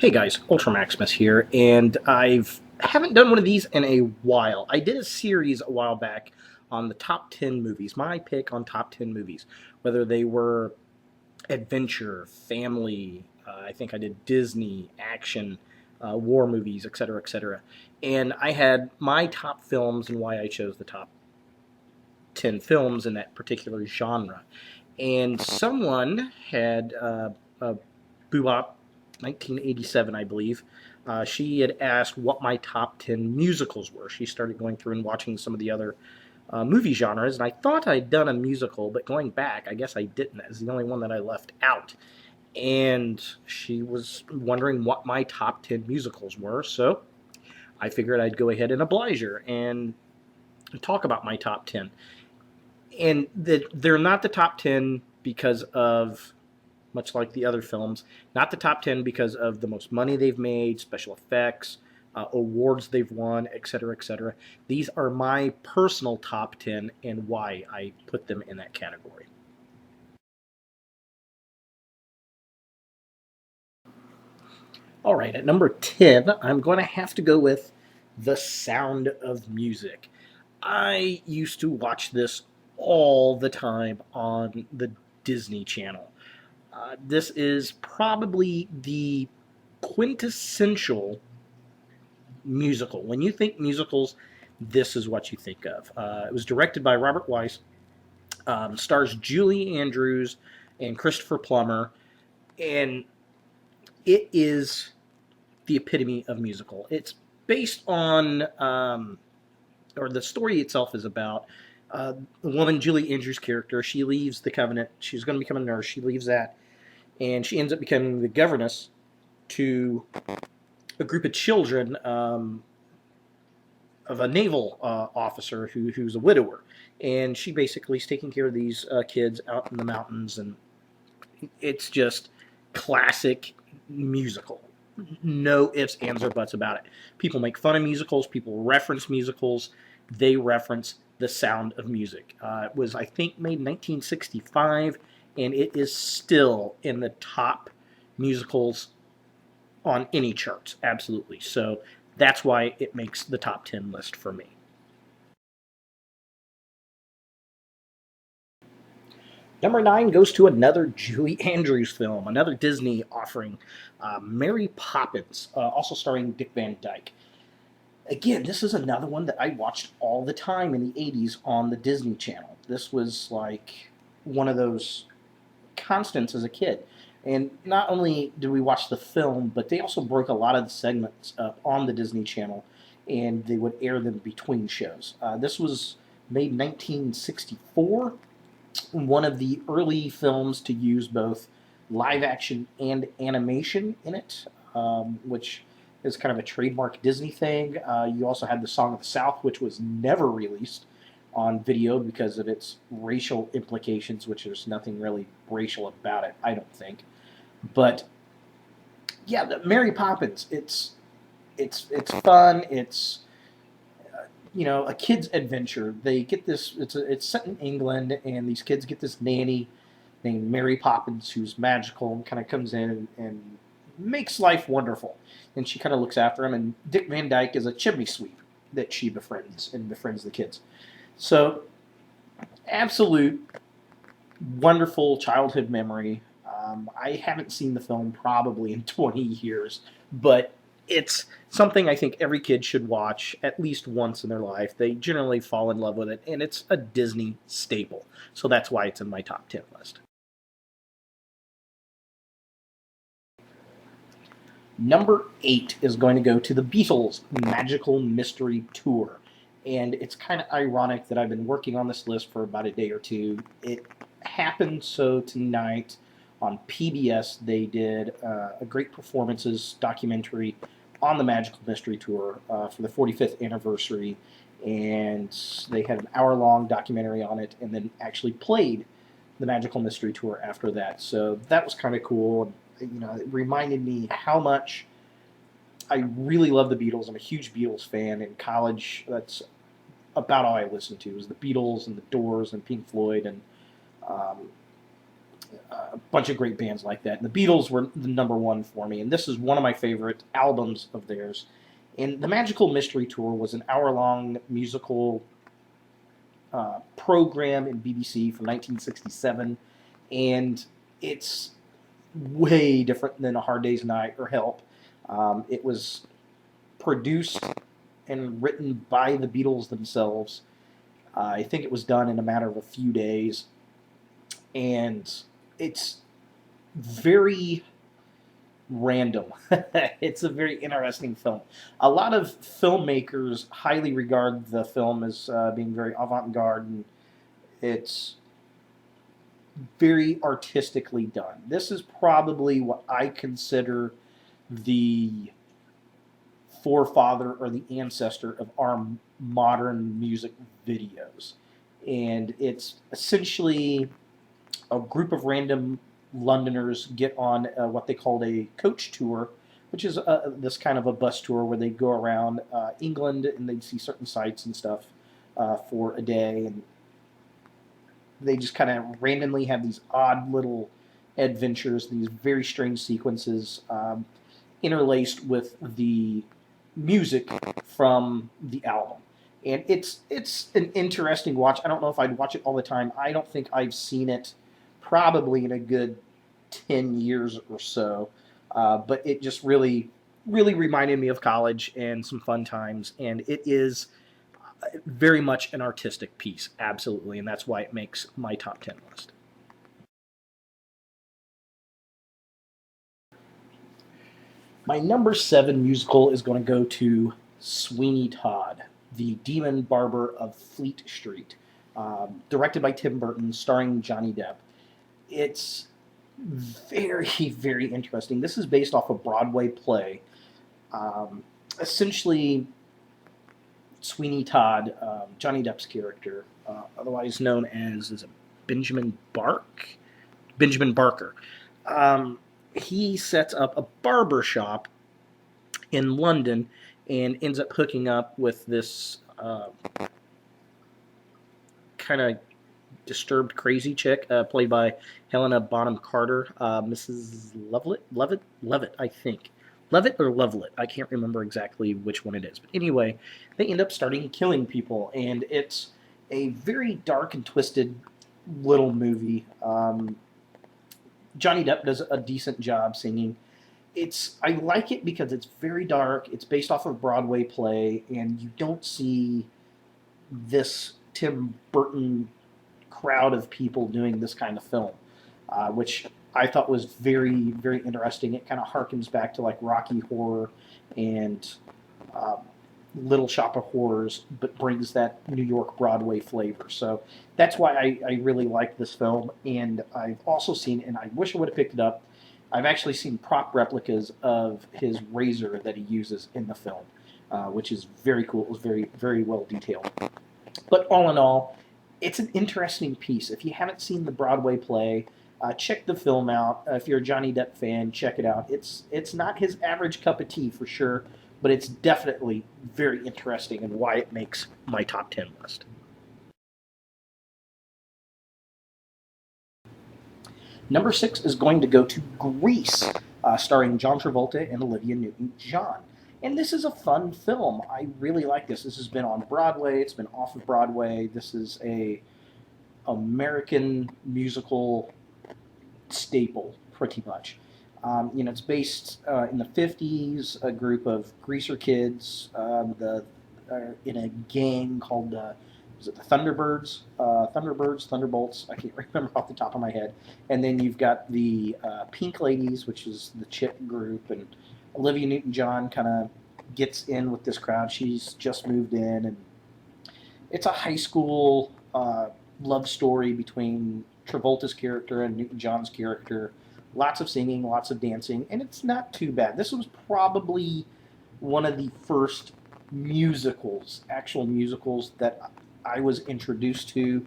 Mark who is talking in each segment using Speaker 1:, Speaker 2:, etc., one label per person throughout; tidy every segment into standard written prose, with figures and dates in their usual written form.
Speaker 1: Hey guys, Ultramaximus here, and I haven't done one of these in a while. I did a series a while back on the top 10 movies, my pick on top 10 movies, whether they were adventure, family, I think I did Disney, action, war movies, etc., etc. And I had my top films and why I chose the top 10 films in that particular genre. And someone had Boobop 1987, I believe. She had asked what my top 10 musicals were. She started going through and watching some of the other movie genres, and I thought I'd done a musical, but going back, I guess I didn't. That was the only one that I left out. And she was wondering what my top 10 musicals were, so I figured I'd go ahead and oblige her and talk about my top 10. And they're not the top 10 because of, much like the other films, not the top 10 because of the most money they've made, special effects, awards they've won, etc., etc. These are my personal top 10 and why I put them in that category. All right, at number 10, I'm going to have to go with The Sound of Music. I used to watch this all the time on the Disney Channel. This is probably the quintessential musical. When you think musicals, this is what you think of. It was directed by Robert Weiss, stars Julie Andrews and Christopher Plummer, and it is the epitome of musical. It's based on, or the story itself is about the woman, Julie Andrews' character. She leaves the Covenant. She's going to become a nurse. She leaves that, and she ends up becoming the governess to a group of children of a naval officer who's a widower, and she basically is taking care of these kids out in the mountains, and it's just classic musical. No ifs, ands, or buts about it. People make fun of musicals. People reference musicals. They reference The Sound of Music. It was, I think, made in 1965, and it is still in the top musicals on any charts, absolutely. So that's why it makes the top 10 list for me. Number 9 goes to another Julie Andrews film, another Disney offering, Mary Poppins, also starring Dick Van Dyke. Again, this is another one that I watched all the time in the 80s on the Disney Channel. This was like one of those constants as a kid. And not only did we watch the film, but they also broke a lot of the segments up on the Disney Channel, and they would air them between shows. This was made in 1964, one of the early films to use both live action and animation in it, which is kind of a trademark Disney thing. You also had the Song of the South, which was never released on video because of its racial implications, which there's nothing really racial about it, I don't think. But yeah, the Mary Poppins, it's fun. It's a kid's adventure. They get this. It's set in England, and these kids get this nanny named Mary Poppins who's magical and kind of comes in and makes life wonderful. And she kind of looks after him. And Dick Van Dyke is a chimney sweep that she befriends and befriends the kids. So absolute wonderful childhood memory. I haven't seen the film probably in 20 years, but it's something I think every kid should watch at least once in their life. They generally fall in love with it, and it's a Disney staple. So that's why it's in my top 10 list. Number 8 is going to go to the Beatles' Magical Mystery Tour. And it's kind of ironic that I've been working on this list for about a day or two. It happened so tonight on PBS they did a great performances documentary on the Magical Mystery Tour for the 45th anniversary, and they had an hour-long documentary on it, and then actually played the Magical Mystery Tour after that. So that was kind of cool. And, it reminded me how much I really love the Beatles. I'm a huge Beatles fan. In college, that's about all I listened to was the Beatles and the Doors and Pink Floyd and a bunch of great bands like that. And the Beatles were the number one for me, and this is one of my favorite albums of theirs. And the Magical Mystery Tour was an hour-long musical program in BBC from 1967, and it's way different than A Hard Day's Night or Help. It was produced and written by the Beatles themselves. I think it was done in a matter of a few days, and it's very random. It's a very interesting film. A lot of filmmakers highly regard the film as being very avant-garde, and it's very artistically done. This is probably what I consider the forefather or the ancestor of our modern music videos. And it's essentially a group of random Londoners get on what they called a coach tour, which is this kind of a bus tour where they go around England and they see certain sites and stuff for a day. And they just kind of randomly have these odd little adventures, these very strange sequences interlaced with the music from the album. And it's an interesting watch. I don't know if I'd watch it all the time. I don't think I've seen it probably in a good 10 years or so. But it just really reminded me of college and some fun times. And it is very much an artistic piece, absolutely. And that's why it makes my top 10 list. My number 7 musical is going to go to Sweeney Todd, the Demon Barber of Fleet Street, directed by Tim Burton, starring Johnny Depp. It's very interesting. This is based off a Broadway play. Essentially, Sweeney Todd, Johnny Depp's character, otherwise known as is it Benjamin Barker. He sets up a barber shop in London and ends up hooking up with this kind of disturbed, crazy chick played by Helena Bonham Carter, Mrs. Levitt, I think. Levitt or Lovelet, I can't remember exactly which one it is. But anyway, they end up starting killing people, and it's a very dark and twisted little movie. Johnny Depp does a decent job singing. I like it because it's very dark. It's based off of a Broadway play, and you don't see this Tim Burton crowd of people doing this kind of film, which I thought was very interesting. It kind of harkens back to like Rocky Horror and Little Shop of Horrors, but brings that New York Broadway flavor. So that's why I really like this film. And I've also seen, and I wish I would have picked it up, I've actually seen prop replicas of his razor that he uses in the film, which is very cool. It was very well detailed. But all in all, it's an interesting piece. If you haven't seen the Broadway play, check the film out. If you're a Johnny Depp fan, check it out. It's not his average cup of tea for sure, but it's definitely very interesting and why it makes my top 10 list. Number 6 is going to go to Grease, starring John Travolta and Olivia Newton-John. And this is a fun film. I really like this. This has been on Broadway. It's been off of Broadway. This is a American musical staple, pretty much. It's based in the 50s. A group of greaser kids in a gang called is it the Thunderbirds? Thunderbolts. I can't remember off the top of my head. And then you've got the Pink Ladies, which is the chick group, and Olivia Newton-John kind of gets in with this crowd. She's just moved in, and it's a high school love story between Travolta's character and Newton-John's character. Lots of singing, lots of dancing, and it's not too bad. This was probably one of the first actual musicals that I was introduced to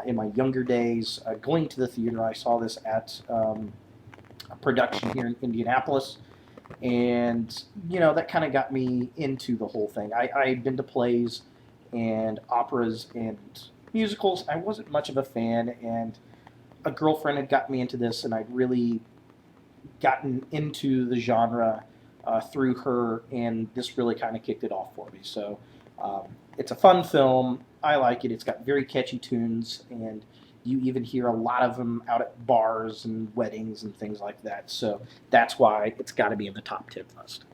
Speaker 1: in my younger days. Going to the theater, I saw this at a production here in Indianapolis, and that kind of got me into the whole thing. I had been to plays and operas and musicals. I wasn't much of a fan, and a girlfriend had gotten me into this, and I'd really gotten into the genre through her, and this really kind of kicked it off for me. So um, it's a fun film. I like it. It's got very catchy tunes, and you even hear a lot of them out at bars and weddings and things like that. So that's why it's got to be in the top 10 list.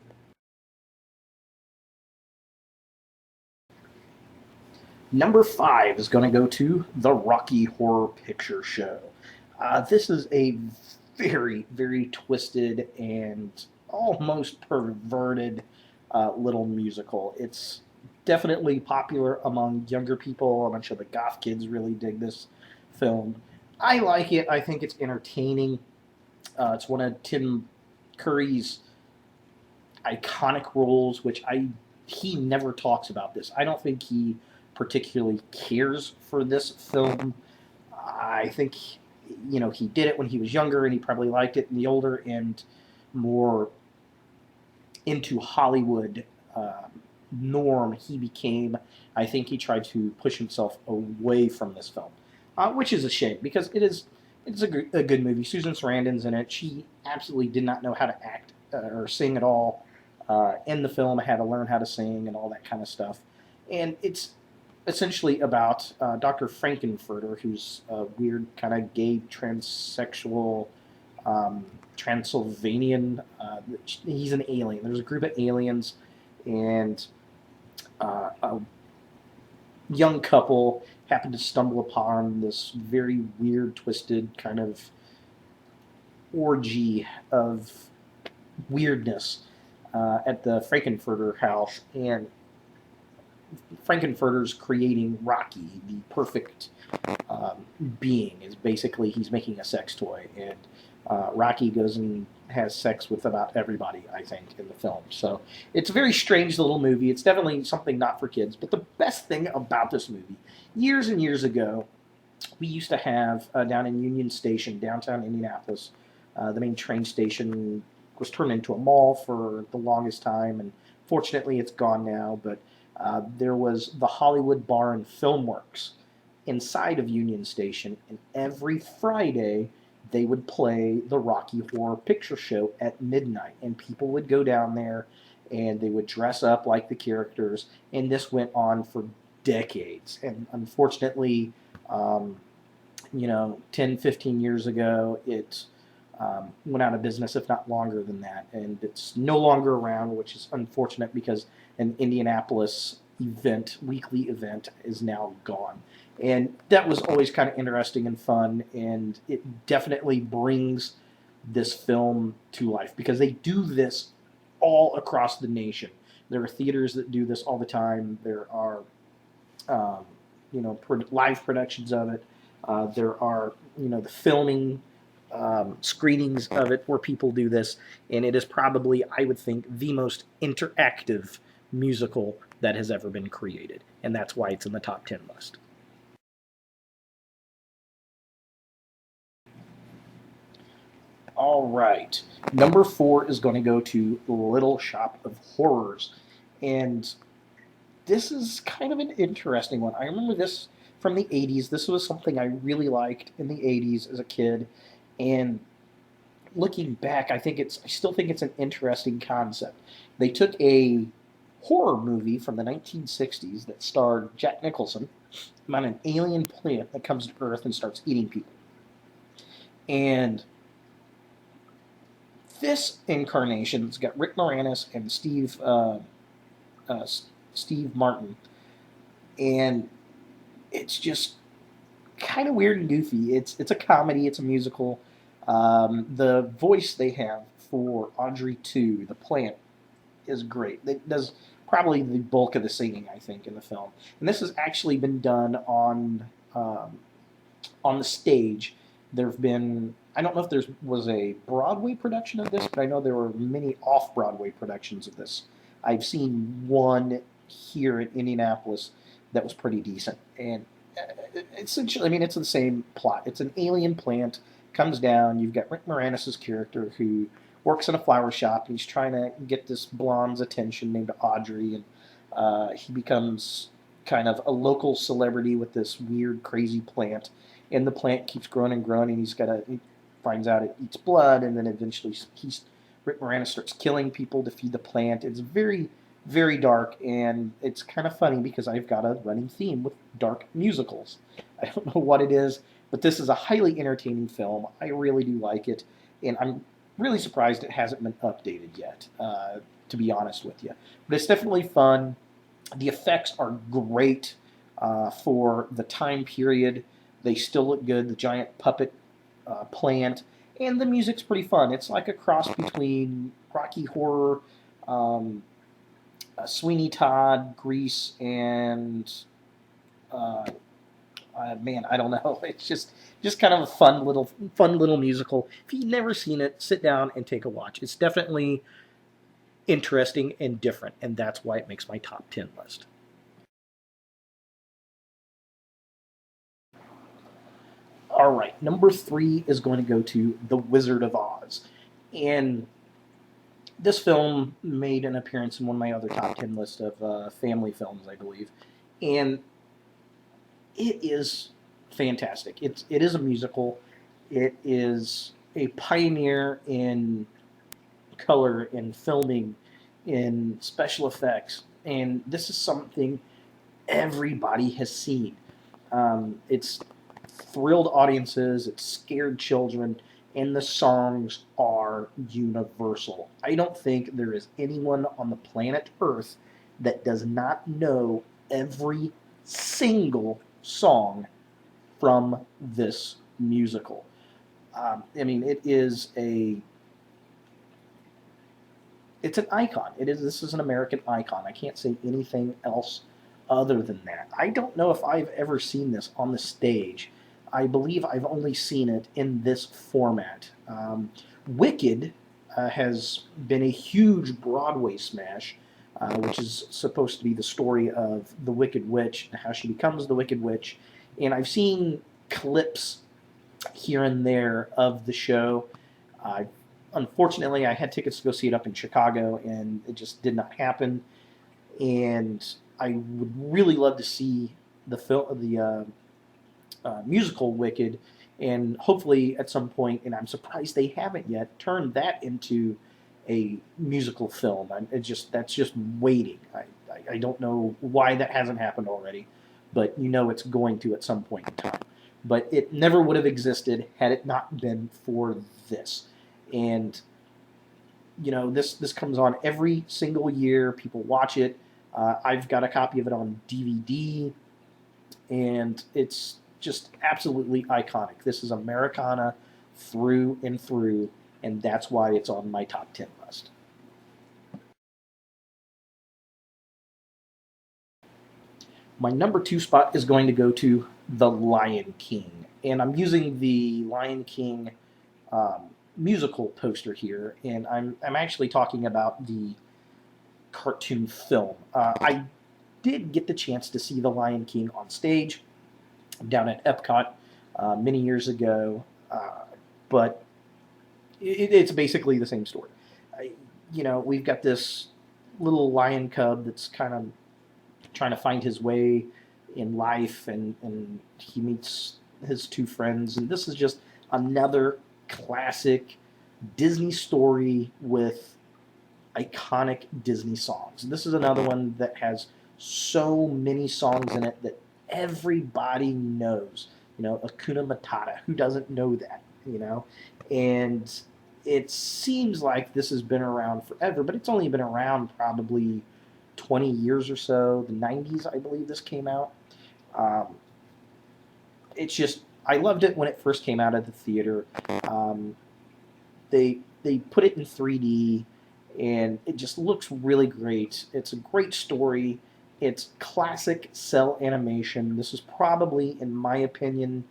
Speaker 1: Number 5 is going to go to the Rocky Horror Picture Show. This is a very, very twisted and almost perverted little musical. It's definitely popular among younger people. A bunch of the goth kids really dig this film. I like it. I think it's entertaining. It's one of Tim Curry's iconic roles, which he never talks about this. I don't think he particularly cares for this film. I think he did it when he was younger, and he probably liked it in the older and more into Hollywood norm he became. I think he tried to push himself away from this film, which is a shame because it's a good movie. Susan Sarandon's in it. She absolutely did not know how to act or sing at all in the film. I had to learn how to sing and all that kind of stuff. And it's essentially about Dr. Frankenfurter, who's a weird kind of gay transsexual Transylvanian. He's an alien. There's a group of aliens, and a young couple happen to stumble upon this very weird, twisted kind of orgy of weirdness at the Frankenfurter house, and Frankenfurter's creating Rocky, the perfect being. Is basically he's making a sex toy, and Rocky goes and has sex with about everybody, I think, in the film. So it's a very strange little movie. It's definitely something not for kids. But the best thing about this movie, years and years ago, we used to have down in Union Station, downtown Indianapolis, the main train station was turned into a mall for the longest time, and fortunately it's gone now. But there was the Hollywood Bar and Film Works inside of Union Station, and every Friday they would play the Rocky Horror Picture Show at midnight, and people would go down there and they would dress up like the characters, and this went on for decades. And unfortunately, 10, 15 years ago, it went out of business, if not longer than that, and it's no longer around, which is unfortunate because an Indianapolis weekly event, is now gone. And that was always kind of interesting and fun, and it definitely brings this film to life because they do this all across the nation. There are theaters that do this all the time. There are, live productions of it. There are, the filming screenings of it where people do this, and it is probably, I would think, the most interactive musical that has ever been created, and that's why it's in the top 10 list. All right, number 4 is going to go to Little Shop of Horrors, and this is kind of an interesting one. I remember this from the 80s. This was something I really liked in the 80s as a kid, and looking back, I still think it's an interesting concept. They took a horror movie from the 1960s that starred Jack Nicholson about an alien plant that comes to Earth and starts eating people. And this incarnation's got Rick Moranis and Steve Martin, and it's just kind of weird and goofy. It's a comedy. It's a musical. The voice they have for Audrey 2, the plant, is great. It does probably the bulk of the singing, I think, in the film. And this has actually been done on the stage. There have been, I don't know if there was a Broadway production of this, but I know there were many off-Broadway productions of this. I've seen one here in Indianapolis that was pretty decent. And essentially, it's the same plot. It's an alien plant, comes down. You've got Rick Moranis' character who works in a flower shop. He's trying to get this blonde's attention named Audrey, and he becomes kind of a local celebrity with this weird, crazy plant. and the plant keeps growing and growing, and he finds out it eats blood, and then eventually Rick Moranis starts killing people to feed the plant. It's very, very dark, and it's kind of funny because I've got a running theme with dark musicals. I don't know what it is, but this is a highly entertaining film. I really do like it, and I'm really surprised it hasn't been updated yet, to be honest with you. But it's definitely fun. The effects are great for the time period. They still look good. The giant puppet plant, and the music's pretty fun. It's like a cross between Rocky Horror, um, Sweeney Todd, Grease, and uh, man, I don't know. It's just kind of a fun little musical. If you've never seen it, sit down and take a watch. It's definitely interesting and different, and that's why it makes my top 10 list. All right, number 3 is going to go to The Wizard of Oz, and this film made an appearance in one of my other top 10 lists of family films, I believe, and it is fantastic. It is a musical. It is a pioneer in color, in filming, in special effects, and this is something everybody has seen. It's thrilled audiences, it's scared children, and the songs are universal. I don't think there is anyone on the planet Earth that does not know every single song from this musical. I mean, it's an icon. This is an American icon. I can't say anything else other than that. I don't know if I've ever seen this on the stage. I believe I've only seen it in this format. Wicked has been a huge Broadway smash, which is supposed to be the story of the Wicked Witch and how she becomes the Wicked Witch. And I've seen clips here and there of the show. Unfortunately, I had tickets to go see it up in Chicago, and it just did not happen. And I would really love to see the musical Wicked, and hopefully at some point, and I'm surprised they haven't yet, turned that into a musical film. That's just waiting. I don't know why that hasn't happened already, but it's going to at some point in time. But it never would have existed had it not been for this. And this comes on every single year. People watch it. I've got a copy of it on DVD, and it's just absolutely iconic. This is Americana through and through, and that's why it's on my top 10 list. My number 2 spot is going to go to The Lion King, and I'm using the Lion King musical poster here, and I'm actually talking about the cartoon film. I did get the chance to see The Lion King on stage down at Epcot many years ago, but it's basically the same story. We've got this little lion cub that's kind of trying to find his way in life, and he meets his two friends, and this is just another classic Disney story with iconic Disney songs. This is another one that has so many songs in it that everybody knows. Hakuna Matata. Who doesn't know that? And it seems like this has been around forever, but it's only been around probably 20 years or so. The 90s, I believe this came out. Um, it's just, I loved it when it first came out of the theater. Um, they put it in 3D, and it just looks really great. It's a great story. It's classic cell animation. This is probably, in my opinion,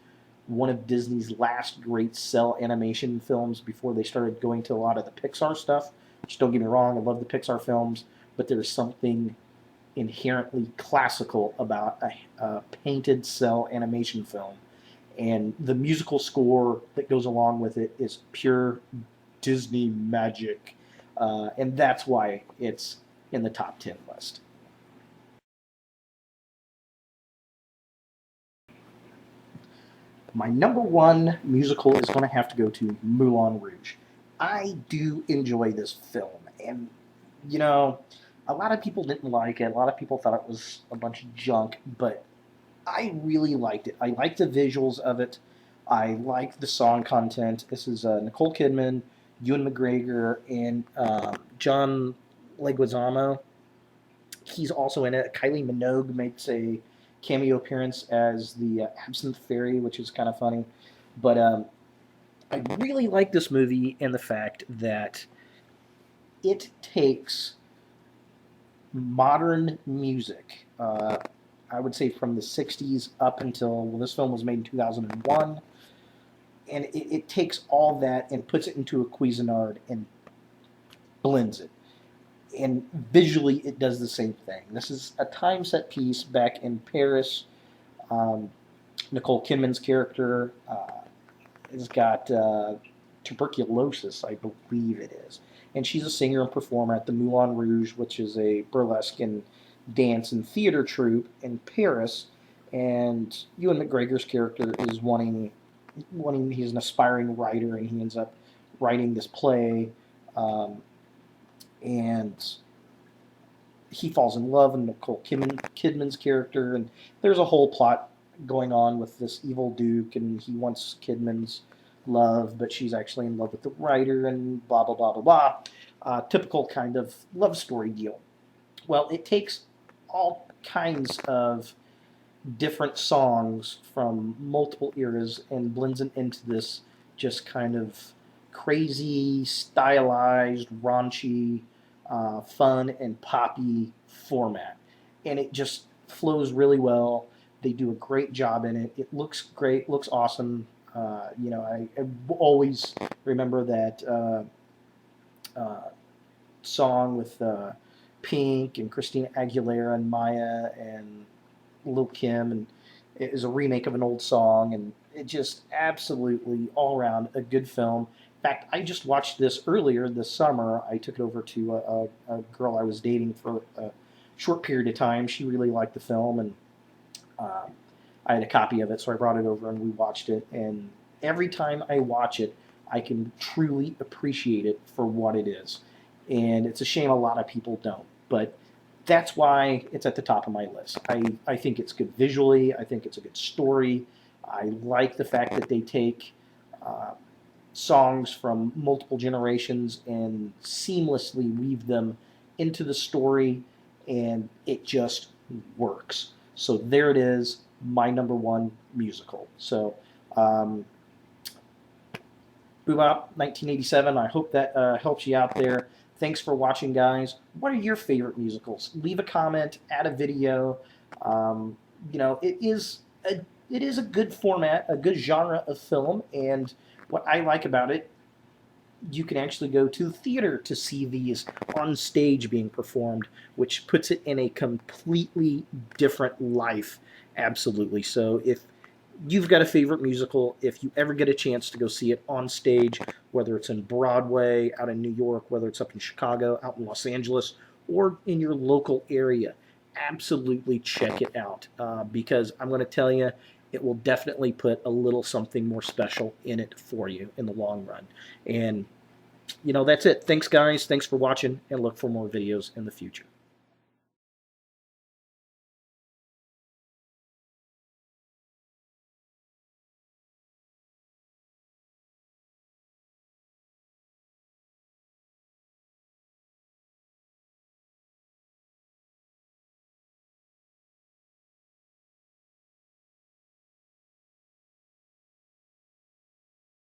Speaker 1: one of Disney's last great cell animation films before they started going to a lot of the Pixar stuff. Which, don't get me wrong, I love the Pixar films, but there's something inherently classical about a painted cell animation film. And the musical score that goes along with it is pure Disney magic. And that's why it's in the top 10 list. My number one musical is going to have to go to Moulin Rouge. I do enjoy this film, and you know, a lot of people didn't like it. A lot of people thought it was a bunch of junk, but I really liked it. I liked the visuals of it. I liked the song content. This is Nicole Kidman, Ewan McGregor, and John Leguizamo. He's also in it. Kylie Minogue makes a cameo appearance as the Absinthe Fairy, which is kind of funny. But I really like this movie and the fact that it takes modern music. I would say from the 60s up until, well, this film was made in 2001. And it takes all that and puts it into a Cuisinart and blends it. And visually, it does the same thing. This is a time set piece back in Paris. Um, Nicole Kidman's character has got tuberculosis, I believe it is. And she's a singer and performer at the Moulin Rouge, which is a burlesque and dance and theater troupe in Paris. And Ewan McGregor's character is he's an aspiring writer, and he ends up writing this play. Um, and he falls in love with Nicole Kidman's character, and there's a whole plot going on with this evil duke, and he wants Kidman's love, but she's actually in love with the writer, and blah blah blah blah blah. Typical kind of love story deal. Well, it takes all kinds of different songs from multiple eras and blends it into this just kind of crazy, stylized, raunchy, fun and poppy format. And it just flows really well. They do a great job in it. It looks great, looks awesome. I always remember that song with Pink and Christina Aguilera and Maya and Lil Kim, and it is a remake of an old song, and it just absolutely all around a good film. In fact, I just watched this earlier this summer. I took it over to a girl I was dating for a short period of time. She really liked the film, and I had a copy of it, so I brought it over and we watched it. And every time I watch it, I can truly appreciate it for what it is. And it's a shame a lot of people don't. But that's why it's at the top of my list. I think it's good visually. I think it's a good story. I like the fact that they take songs from multiple generations and seamlessly weave them into the story, and it just works. So there it is, my number one musical. So, Bebop 1987. I hope that helps you out there. Thanks for watching, guys. What are your favorite musicals? Leave a comment, add a video. It is a good format, a good genre of film, and what I like about it, you can actually go to the theater to see these on stage being performed, which puts it in a completely different life. Absolutely. So if you've got a favorite musical, if you ever get a chance to go see it on stage, whether it's in Broadway, out in New York, whether it's up in Chicago, out in Los Angeles, or in your local area, absolutely check it out, because I'm going to tell you, it will definitely put a little something more special in it for you in the long run. And, that's it. Thanks, guys. Thanks for watching, and look for more videos in the future.